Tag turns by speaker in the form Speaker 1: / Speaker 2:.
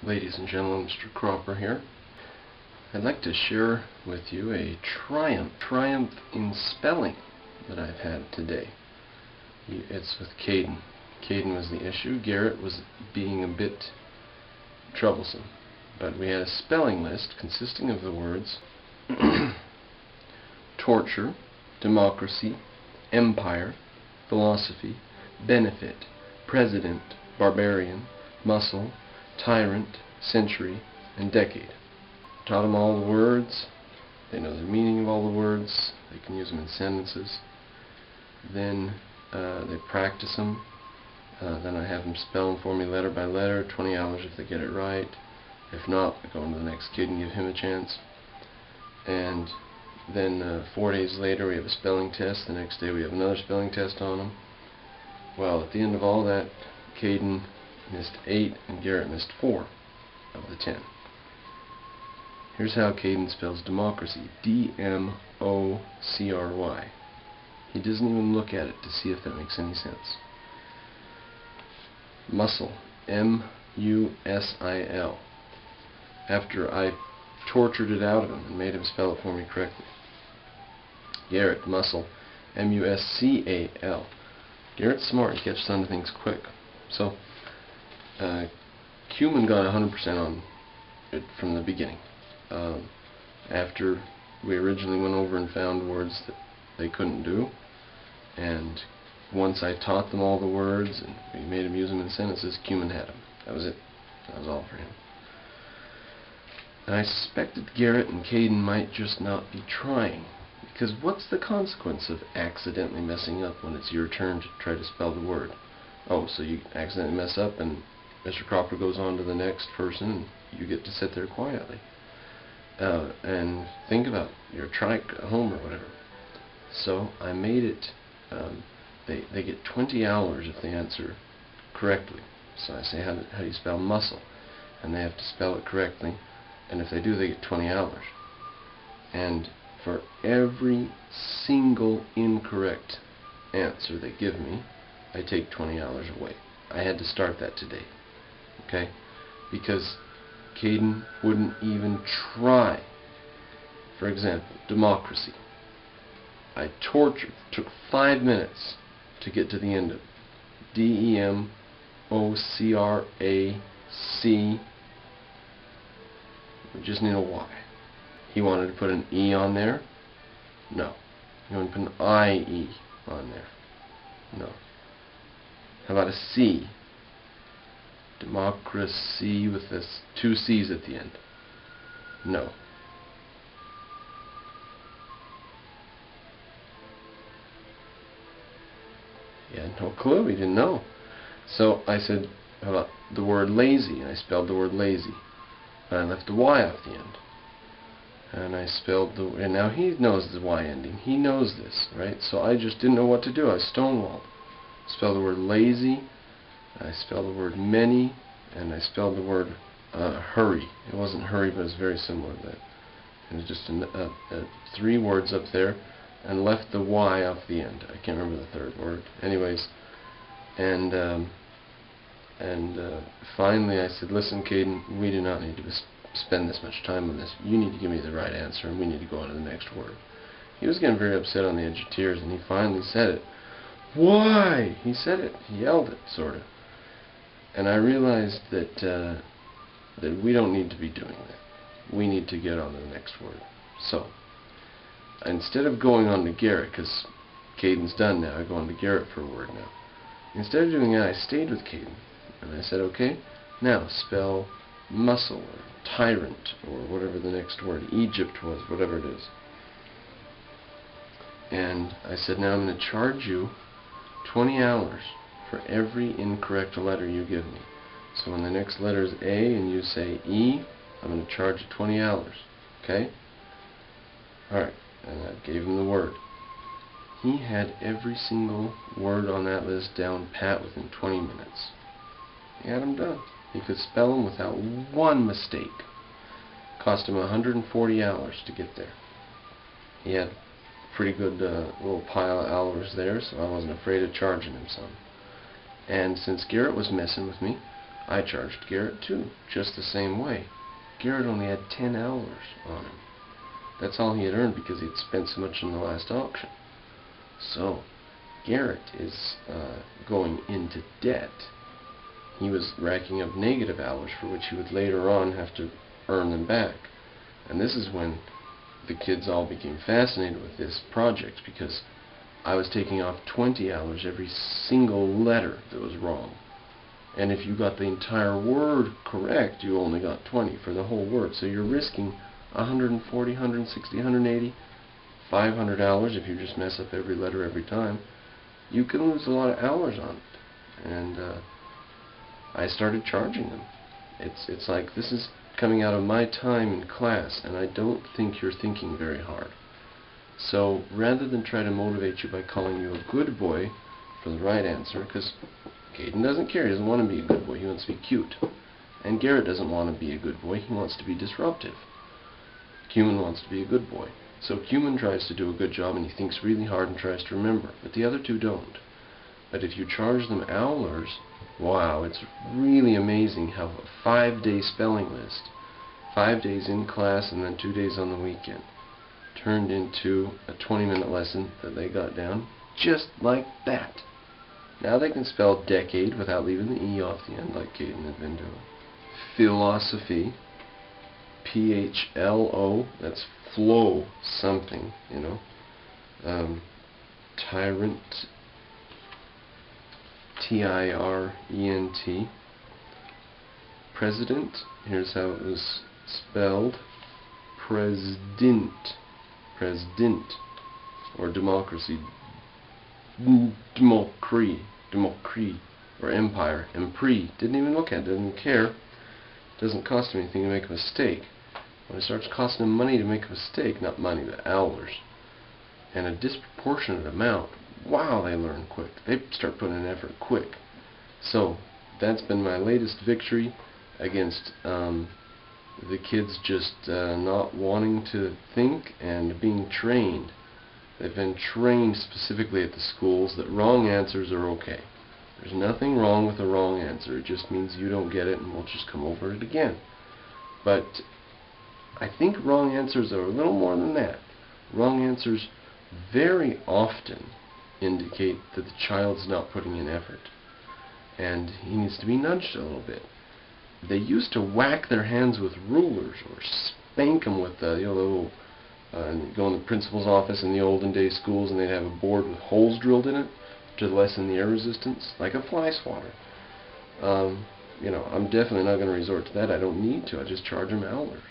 Speaker 1: Ladies and gentlemen, Mr. Cropper here. I'd like to share with you a triumph in spelling that I've had today. It's with Caden. Caden was the issue. Garrett was being a bit troublesome. But we had a spelling list consisting of the words torture, democracy, empire, philosophy, benefit, president, barbarian, muscle, tyrant, century, and decade. Taught them all the words. They know the meaning of all the words. They can use them in sentences. Then they practice them. Then I have them spell them for me letter by letter, 20 hours if they get it right. If not, I go on to the next kid and give him a chance. And then 4 days later we have a spelling test. The next day we have another spelling test on them. Well, at the end of all that, Caden missed 8 and Garrett missed 4 of the 10. Here's how Caden spells democracy. D-M-O-C-R-Y. He doesn't even look at it to see if that makes any sense. Muscle. M-U-S-I-L. After I tortured it out of him and made him spell it for me correctly. Garrett, muscle. M-U-S-C-A-L. Garrett's smart. He catches on to things quick. So, Cumin got 100% on it from the beginning. After we originally went over and found words that they couldn't do, and once I taught them all the words and we made him use them in sentences, Cumin had them. That was it. That was all for him. And I suspected Garrett and Caden might just not be trying, because what's the consequence of accidentally messing up when it's your turn to try to spell the word? Oh, so you accidentally mess up and Mr. Cropper goes on to the next person and you get to sit there quietly and think about your trike at home or whatever. So I made it, they get 20 hours if they answer correctly. So I say, how do you spell muscle? And they have to spell it correctly, and if they do, they get 20 hours. And for every single incorrect answer they give me, I take 20 hours away. I had to start that today. Okay? Because Caden wouldn't even try. For example, democracy. I tortured, took 5 minutes to get to the end of it. D-E-M-O-C-R-A-C. We just need a Y. He wanted to put an E on there. No. He wanted to put an I-E on there. No. How about a C? Democracy with this 2 C's at the end. No. He had no clue. He didn't know. So I said, how about the word lazy? And I spelled the word lazy. And I left the Y off the end. And I spelled the... And now he knows the Y ending. He knows this, right? So I just didn't know what to do. I stonewalled. Spelled the word lazy. I spelled the word many. And I spelled the word hurry. It wasn't hurry, but it's very similar to that. And it's just 3 words up there. And left the Y off the end. I can't remember the third word. Anyways, and finally I said, listen, Caden, we do not need to spend this much time on this. You need to give me the right answer, and we need to go on to the next word. He was getting very upset on the edge of tears, and he finally said it. Why? He said it. He yelled it, sort of. And I realized that that we don't need to be doing that. We need to get on to the next word. So, instead of going on to Garrett, because Caden's done now, I go on to Garrett for a word now. Instead of doing that, I stayed with Caden. And I said, okay, now spell muscle, or tyrant, or whatever the next word, Egypt was, whatever it is. And I said, now I'm going to charge you 20 hours for every incorrect letter you give me. So when the next letter is A and you say E, I'm going to charge you 20 hours. Okay? Alright. And I gave him the word. He had every single word on that list down pat within 20 minutes. He had them done. He could spell them without one mistake. Cost him 140 hours to get there. He had a pretty good little pile of hours there, so I wasn't afraid of charging him some. And since Garrett was messing with me, I charged Garrett too, just the same way. Garrett only had 10 hours on him. That's all he had earned because he had spent so much in the last auction. So, Garrett is going into debt. He was racking up negative hours for which he would later on have to earn them back. And this is when the kids all became fascinated with this project, because I was taking off 20 hours every single letter that was wrong. And if you got the entire word correct, you only got 20 for the whole word. So you're risking 140, 160, 180, 500 hours if you just mess up every letter every time. You can lose a lot of hours on it. And I started charging them. It's like, this is coming out of my time in class, and I don't think you're thinking very hard. So rather than try to motivate you by calling you a good boy for the right answer, because Caden doesn't care, he doesn't want to be a good boy, he wants to be cute. And Garrett doesn't want to be a good boy, he wants to be disruptive. Cumin wants to be a good boy. So Cumin tries to do a good job and he thinks really hard and tries to remember, but the other two don't. But if you charge them hours, wow, it's really amazing how a 5-day spelling list, 5 days in class and then 2 days on the weekend, turned into a 20-minute lesson that they got down just like that. Now they can spell decade without leaving the E off the end like Caden had been doing. Philosophy, P-H-L-O, that's flow something, you know. Tyrant, T-I-R-E-N-T. President, here's how it was spelled. President. President. Or democracy. Democracy. Or empire. Empire. Didn't even look at it, didn't care. Doesn't cost him anything to make a mistake. When it starts costing him money to make a mistake, not money, but hours, and a disproportionate amount, wow, they learn quick. They start putting in effort quick. So that's been my latest victory against the kids just not wanting to think and being trained. They've been trained specifically at the schools that wrong answers are okay. There's nothing wrong with a wrong answer. It just means you don't get it and we'll just come over it again. But I think wrong answers are a little more than that. Wrong answers very often indicate that the child's not putting in effort, and he needs to be nudged a little bit. They used to whack their hands with rulers or spank them with the little go in the principal's office in the olden day schools, and they'd have a board with holes drilled in it to lessen the air resistance, like a fly swatter. You know, I'm definitely not going to resort to that. I don't need to. I just charge them hours.